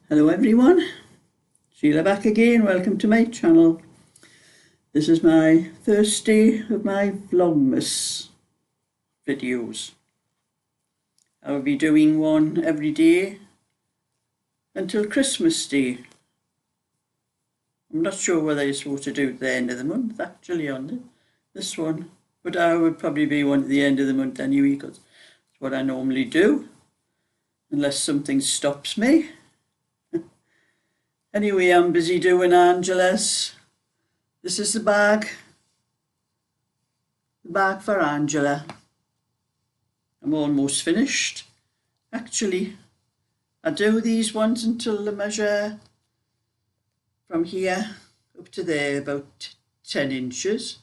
Hello everyone, Sheila back again. Welcome to my channel. This is my first day of my Vlogmas videos. I'll be doing one every day until Christmas Day. I'm not sure whether you're supposed to do it at the end of the month actually on this one, but I would probably be one at the end of the month anyway because it's what I normally do, unless something stops me. Anyway, I'm busy doing Angela's. This is the bag for Angela. I'm almost finished. Actually, I do these ones until the measure from here up to there, about 10 inches.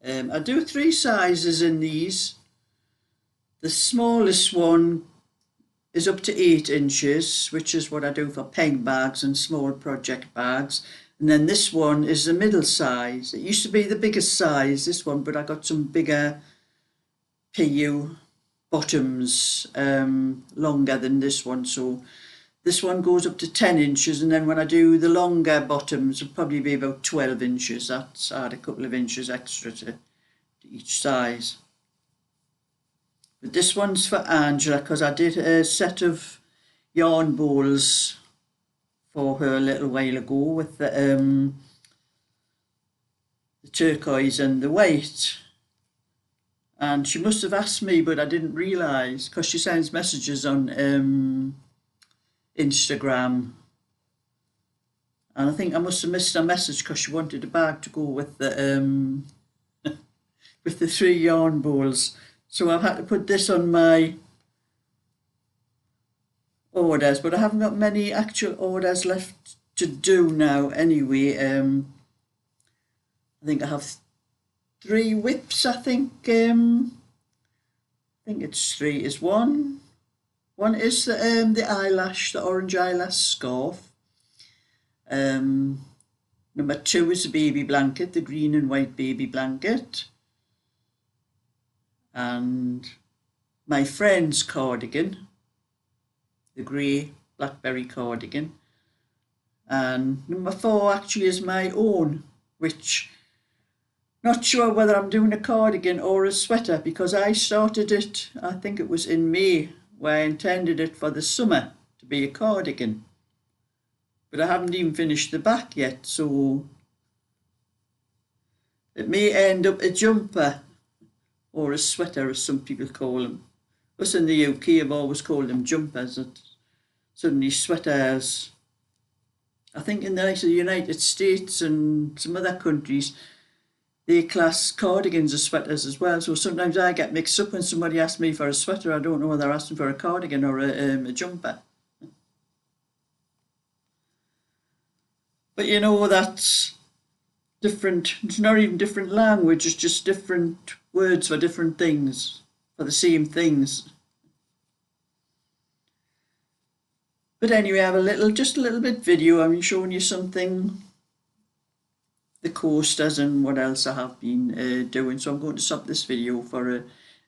I do 3 sizes in these. The smallest one is up to 8 inches, which is what I do for peg bags and small project bags. And then this one is the middle size. It used to be the biggest size, this one, but I got some bigger PU bottoms, longer than this one. So this one goes up to 10 inches. And then when I do the longer bottoms, it'll probably be about 12 inches. That's add a couple of inches extra to each size. But this one's for Angela because I did a set of yarn balls for her a little while ago with the turquoise and the white. And she must have asked me, but I didn't realise because she sends messages on Instagram. And I think I must have missed a message because she wanted a bag to go with the with the 3 yarn balls. So I've had to put this on my orders, but I haven't got many actual orders left to do now anyway. I think I have 3 whips, I think it's 3 is one. One is the eyelash, the orange eyelash scarf. Number 2 is the baby blanket, the green and white baby blanket. And my friend's cardigan, the grey blackberry cardigan. And number 4 actually is my own, which not sure whether I'm doing a cardigan or a sweater because I started it, I think it was in May, where I intended it for the summer to be a cardigan. But I haven't even finished the back yet, so it may end up a jumper or a sweater, as some people call them. Us in the UK have always called them jumpers, and suddenly sweaters. I think in the United States and some other countries, they class cardigans as sweaters as well. So sometimes I get mixed up when somebody asks me for a sweater. I don't know whether they're asking for a cardigan or a jumper. But you know, that's different. It's not even different language, it's just different words for different things, for the same things. But anyway, I have just a little bit video. I'm showing you something, the coasters and what else I have been doing. So I'm going to stop this video for a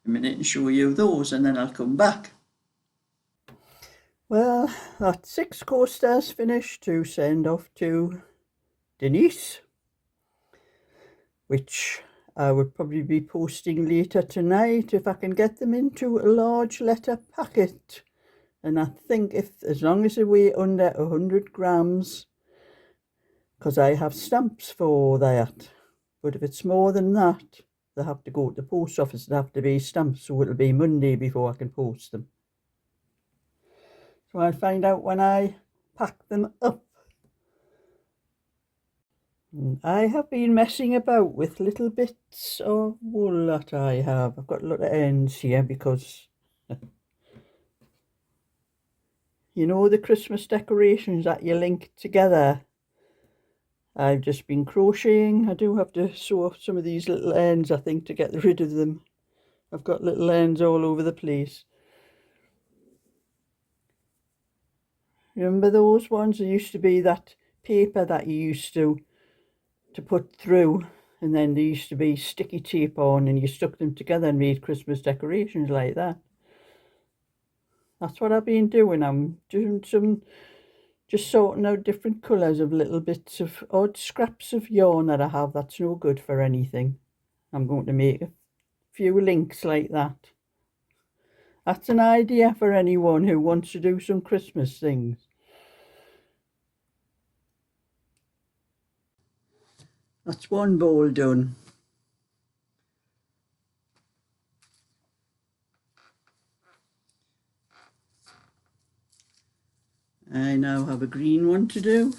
minute and show you those, and then I'll come back. Well, that's 6 coasters finished to send off to Denise, which I would probably be posting later tonight if I can get them into a large letter packet. And I think as long as they weigh under 100 grams, because I have stamps for that. But if it's more than that, they have to go to the post office. They have to be stamped, so it'll be Monday before I can post them. So I'll find out when I pack them up. I have been messing about with little bits of wool that I have. I've got a lot of ends here because you know the Christmas decorations that you link together. I've just been crocheting. I do have to sew off some of these little ends, I think, to get rid of them. I've got little ends all over the place. Remember those ones? There used to be that paper that you used to put through, and then there used to be sticky tape on, and you stuck them together and made Christmas decorations like that. That's what I've been doing. I'm doing some Just sorting out different colours of little bits of odd scraps of yarn that I have that's no good for anything. I'm going to make a few links like that. That's an idea for anyone who wants to do some Christmas things. That's one bowl done. I now have a green one to do.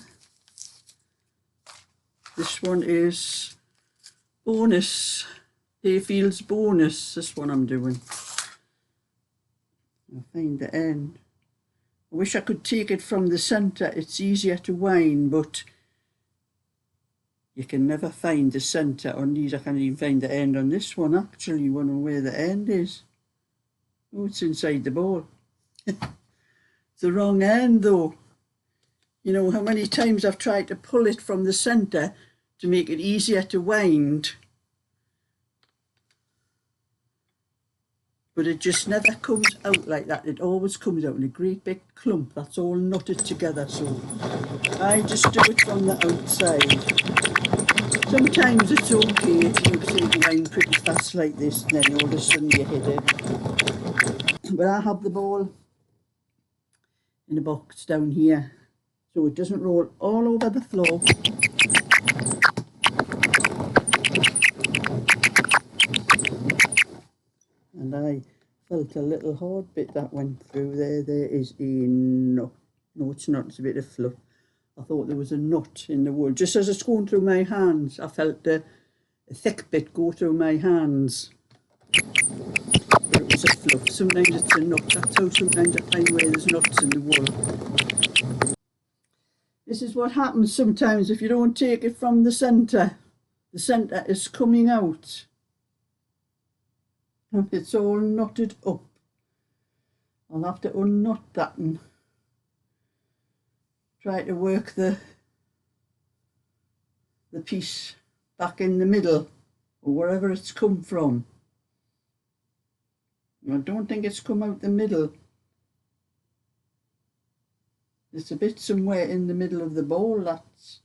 This one is bonus, Hayfield's bonus, this one I'm doing. I'll find the end. I wish I could take it from the centre, it's easier to wind, but you can never find the centre on these. I can't even find the end on this one actually, wonder where the end is. Oh, it's inside the ball. It's the wrong end though. You know how many times I've tried to pull it from the centre to make it easier to wind, but it just never comes out like that. It always comes out in a great big clump that's all knotted together, so I just do it from the outside. Sometimes it's okay, it looks like you wind pretty fast like this, and then all of a sudden you hit it. But I have the ball in a box down here so it doesn't roll all over the floor. And I felt a little hard bit that went through there. There is a knot. No, it's not, it's a bit of fluff. I thought there was a knot in the wool. Just as it's going through my hands, I felt a thick bit go through my hands. But it was a fluff. Sometimes it's a knot. That's how sometimes I find where there's knots in the wool. This is what happens sometimes if you don't take it from the centre. The centre is coming out. And it's all knotted up. I'll have to unknot that and try to work the piece back in the middle or wherever it's come from. I don't think it's come out the middle. There's a bit somewhere in the middle of the ball that's...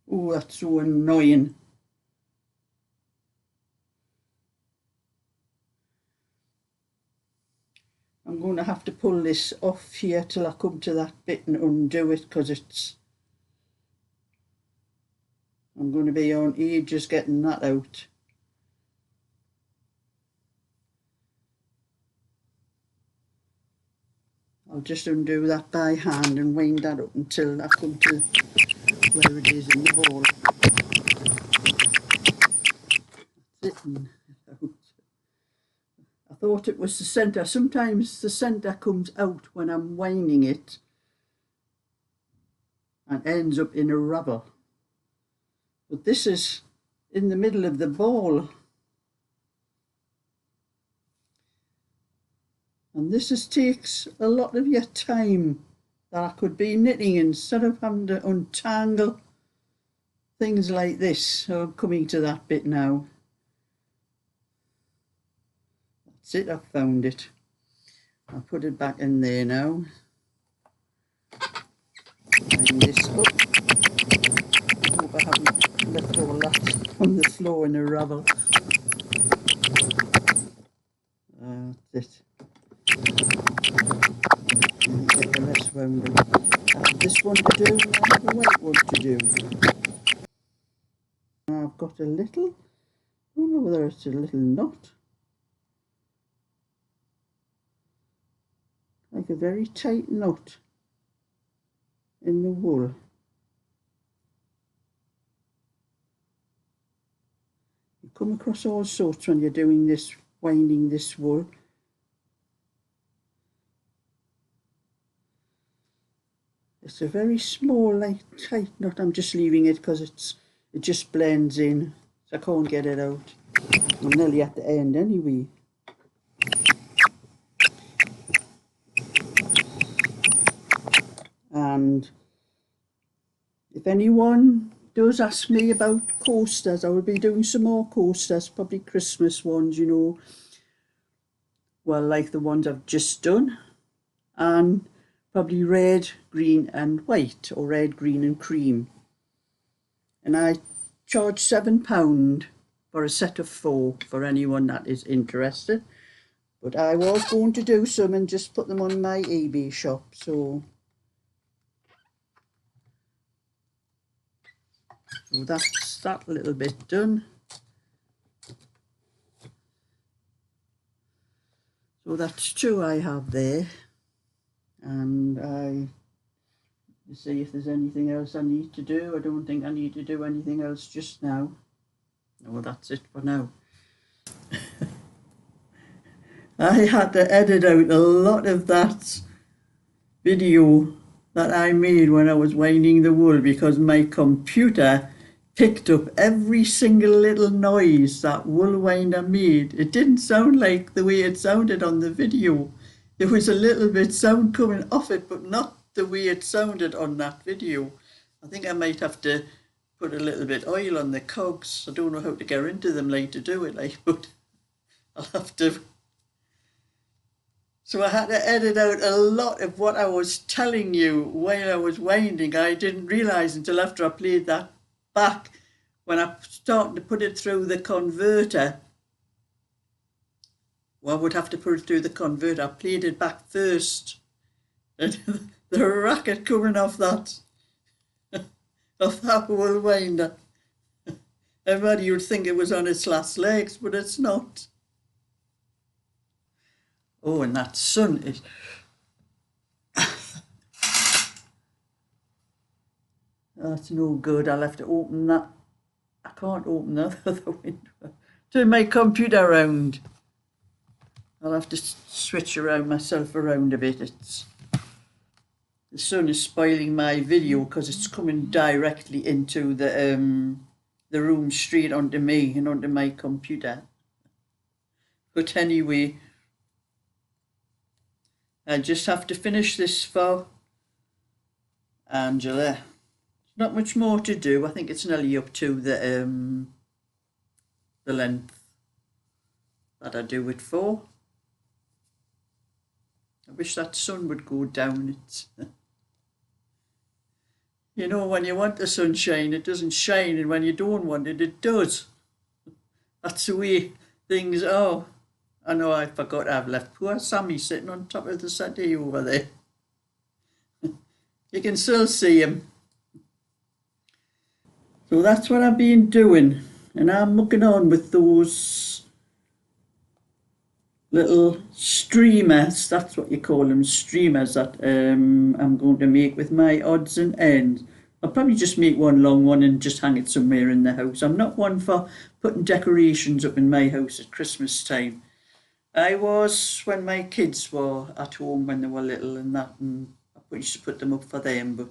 Oh, that's so annoying. I'm going to have to pull this off here till I come to that bit and undo it, because it's... I'm going to be on ages getting that out. I'll just undo that by hand and wind that up until I come to where it is in the ball. That's it. I thought it was the centre. Sometimes the centre comes out when I'm winding it and ends up in a ravel. But this is in the middle of the ball. And this takes a lot of your time that I could be knitting instead of having to untangle things like this. So I'm coming to that bit now. That's it, I've found it. I'll put it back in there now. Wind this up. I hope I haven't left all that on the floor in a ravel. That's it. Get the rest wound up. I have this one to do and I have the white one to do. I've got a little, I don't know whether it's a little knot. Like a very tight knot in the wool. You come across all sorts when you're doing this, winding this wool. It's a very small, like tight knot. I'm just leaving it because it just blends in, so I can't get it out. I'm nearly at the end anyway. And if anyone does ask me about coasters, I will be doing some more coasters, probably Christmas ones, you know. Well, like the ones I've just done. and probably red, green and white, or red, green and cream. And I charge £7 for a set of 4 for anyone that is interested. But I was going to do some and just put them on my eBay shop, so that's that little bit done. So that's 2 I have there, and I see if there's anything else I need to do. I don't think I need to do anything else just now. No, that's it for now. I had to edit out a lot of that video that I made when I was winding the wool, because my computer picked up every single little noise that wool winder made. It didn't sound like the way it sounded on the video. There was a little bit sound coming off it, but not the way it sounded on that video. I think I might have to put a little bit oil on the cogs. I don't know how to get into them like to do it, like, but I'll have to. So I had to edit out a lot of what I was telling you while I was winding. I didn't realise until after I played that back, when I started to put it through the converter. Well, I would have to put it through the converter. I played it back first. And the racket coming off that wool winder. Everybody would think it was on its last legs, but it's not. Oh, and that sun is... That's no good. I'll have to open that. I can't open the other window. Turn my computer around. I'll have to switch myself around a bit. The sun is spoiling my video because it's coming directly into the room, straight onto me and onto my computer. But anyway, I just have to finish this for Angela. Not much more to do. I think it's nearly up to the length that I do it for. I wish that sun would go down. It's you know, when you want the sunshine, it doesn't shine, and when you don't want it, it does. That's the way things are. I know I forgot I've left poor Sammy sitting on top of the settee over there. You can still see him. So that's what I've been doing, and I'm mucking on with those little streamers, that's what you call them, streamers, that I'm going to make with my odds and ends. I'll probably just make one long one and just hang it somewhere in the house. I'm not one for putting decorations up in my house at Christmas time. I was when my kids were at home when they were little and that, and I used to put them up for them, but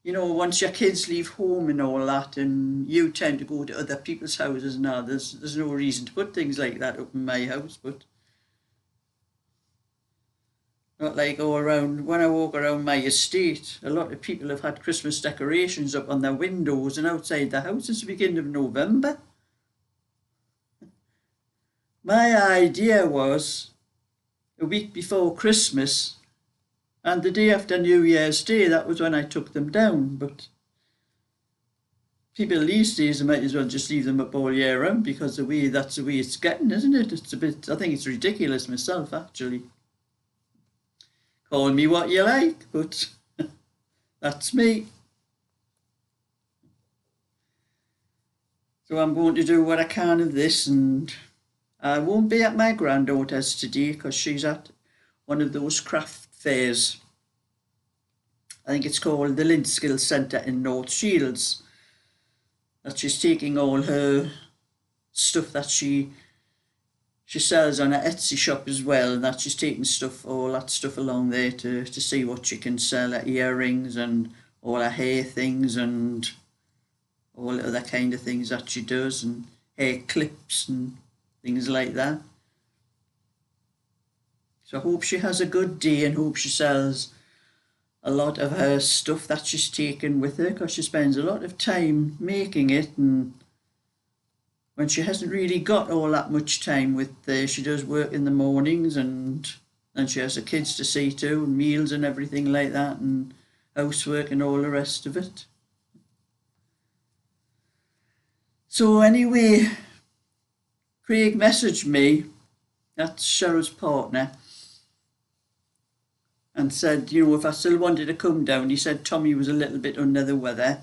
you know, once your kids leave home and all that, and you tend to go to other people's houses now, there's no reason to put things like that up in my house, but not like go around. When I walk around my estate, a lot of people have had Christmas decorations up on their windows and outside the house since the beginning of November. My idea was a week before Christmas, and the day after New Year's Day, that was when I took them down. But people these days, might as well just leave them up all year round, because that's the way it's getting, isn't it? It's a bit, I think it's ridiculous myself, actually. Call me what you like, but that's me. So I'm going to do what I can of this, and I won't be at my granddaughter's today because she's at one of those craft fairs. I think it's called the Lindskill Centre in North Shields. That she's taking all her stuff that she sells on her Etsy shop as well, and that she's taking all that stuff along there to see what she can sell, her earrings and all her hair things and all other kind of things that she does, and hair clips and things like that. So I hope she has a good day and hope she sells a lot of her stuff that she's taken with her, because she spends a lot of time making it, and when she hasn't really got all that much time with she does work in the mornings and And she has the kids to see to, and meals and everything like that, and housework and all the rest of it. So anyway, Craig messaged me, that's Cheryl's partner, and said, you know, if I still wanted to come down. He said Tommy was a little bit under the weather,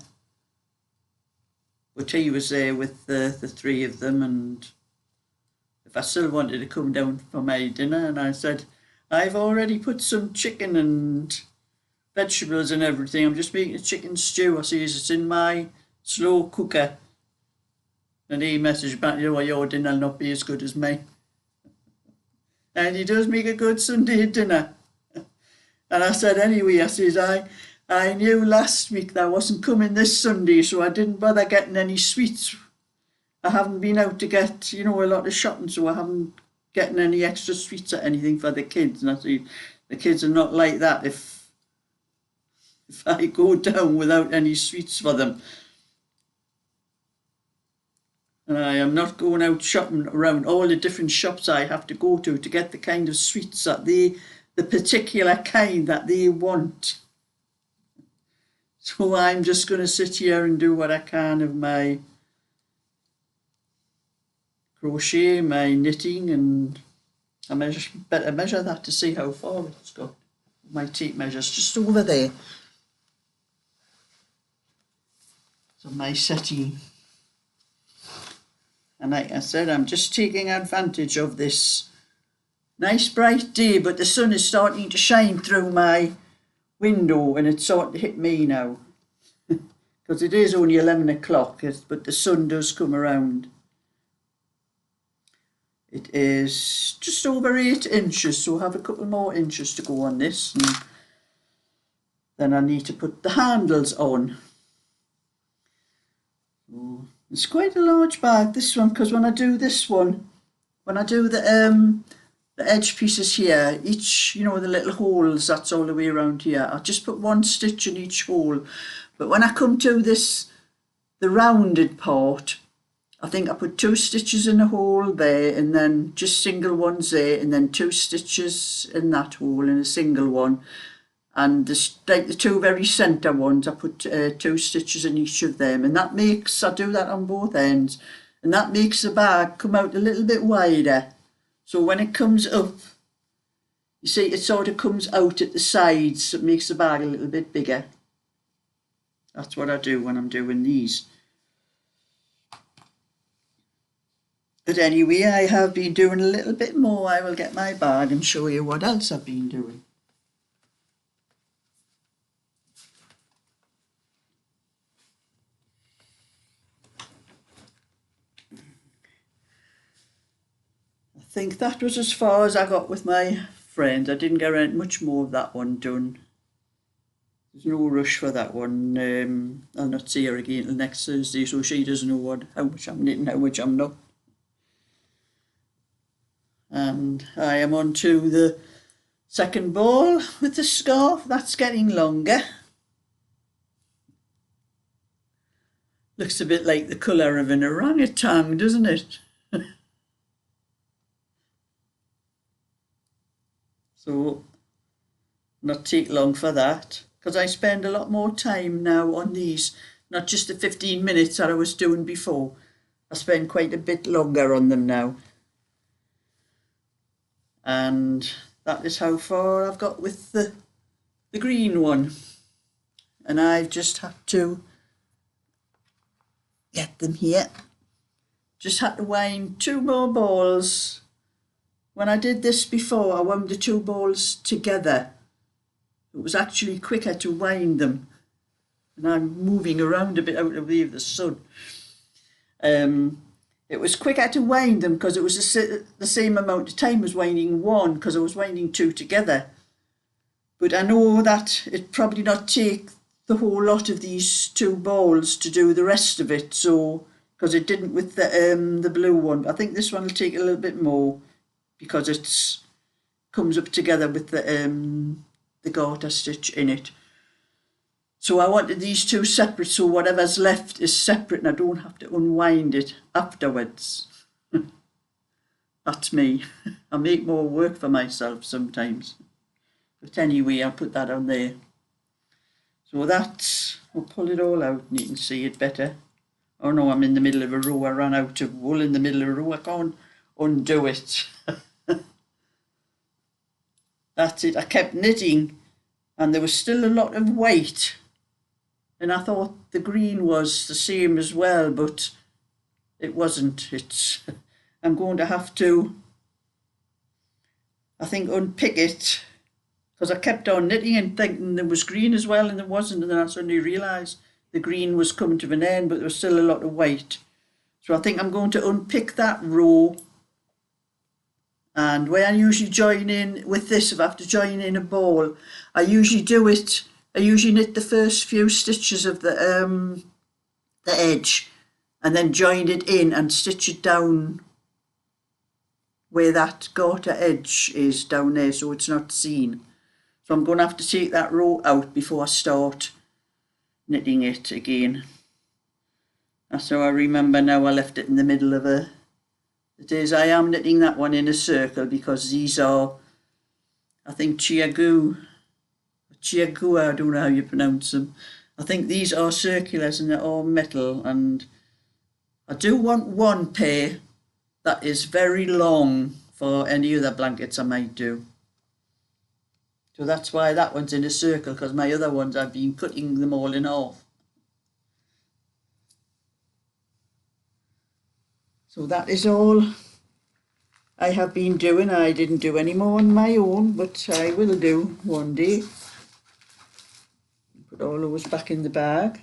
but he was there with the three of them, and if I still wanted to come down for my dinner. And I said, I've already put some chicken and vegetables and everything. I'm just making a chicken stew. I says, it's in my slow cooker. And he messaged back, you know, your dinner will not be as good as mine. And he does make a good Sunday dinner. And I said, anyway, I says, I knew last week that I wasn't coming this Sunday, so I didn't bother getting any sweets. I haven't been out to get, you know, a lot of shopping, so I haven't getting any extra sweets or anything for the kids. And I said, the kids are not like that if I go down without any sweets for them. And I am not going out shopping around all the different shops I have to go to get the kind of sweets that the particular kind that they want. So I'm just going to sit here and do what I can of my crochet, my knitting, and I better measure that to see how far it's got. My tape measure's just over there. So my setting. And like I said, I'm just taking advantage of this nice bright day, but the sun is starting to shine through my window, and it's starting to hit me now. Because it is only 11 o'clock, but the sun does come around. It is just over 8 inches, so I have a couple more inches to go on this. And then I need to put the handles on. So it's quite a large bag, this one, because when I do this one, when I do the edge pieces here, each, you know, the little holes, that's all the way around here, I just put one stitch in each hole. But when I come to this, the rounded part, I think I put 2 stitches in a hole there, and then just single ones there, and then 2 stitches in that hole and a single one. And like the 2 very centre ones, I put 2 stitches in each of them, and that makes, I do that on both ends, and that makes the bag come out a little bit wider. So when it comes up, you see, it sort of comes out at the sides, so it makes the bag a little bit bigger. That's what I do when I'm doing these. But anyway, I have been doing a little bit more. I will get my bag and show you what else I've been doing. I think that was as far as I got with my friend. I didn't get much more of that one done. There's no rush for that one. I'll not see her again till next Thursday, so she doesn't know how much I'm knitting, how much I'm not. And I am on to the second ball with the scarf. That's getting longer. Looks a bit like the colour of an orangutan, doesn't it? So, not take long for that, because I spend a lot more time now on these, not just the 15 minutes that I was doing before. I spend quite a bit longer on them now. And that is how far I've got with the green one. And I've just had to get them here. Just had to wind 2 more balls. When I did this before, I wound the 2 balls together. It was actually quicker to wind them. And I'm moving around a bit out of the way of the sun. It was quicker to wind them because it was the same amount of time as winding one, because I was winding 2 together. But I know that it probably not take the whole lot of these 2 balls to do the rest of it. So, because it didn't with the blue one. But I think this one will take a little bit more, because it comes up together with the garter stitch in it. So I wanted these 2 separate, so whatever's left is separate and I don't have to unwind it afterwards. That's me. I make more work for myself sometimes. But anyway, I'll put that on there. So that's, I'll pull it all out and you can see it better. Oh no, I'm in the middle of a row. I ran out of wool in the middle of a row. I can't undo it. That's it. I kept knitting and there was still a lot of white. And I thought the green was the same as well, but it wasn't. It's, I'm going to have to, I think, unpick it, because I kept on knitting and thinking there was green as well and there wasn't, and then I suddenly realised the green was coming to an end but there was still a lot of white. So I think I'm going to unpick that row, and where I usually join in with this, if I have to join in a ball, I usually knit the first few stitches of the edge and then join it in and stitch it down where that garter edge is down there so it's not seen. So I'm going to have to take that row out before I start knitting it again. That's how I remember now. I left it in the middle of it is, I am knitting that one in a circle because these are, I think, chiagua, I don't know how you pronounce them. I think these are circulars and they're all metal, and I do want one pair that is very long for any other blankets I might do. So that's why that one's in a circle, because my other ones I've been cutting them all in half. So that is all I have been doing. I didn't do any more on my own, but I will do one day. Put all those back in the bag.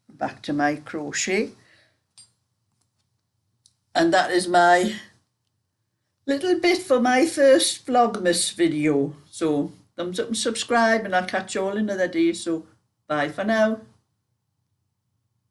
Back to my crochet. And that is my little bit for my first Vlogmas video. So thumbs up and subscribe, and I'll catch you all another day. So bye for now.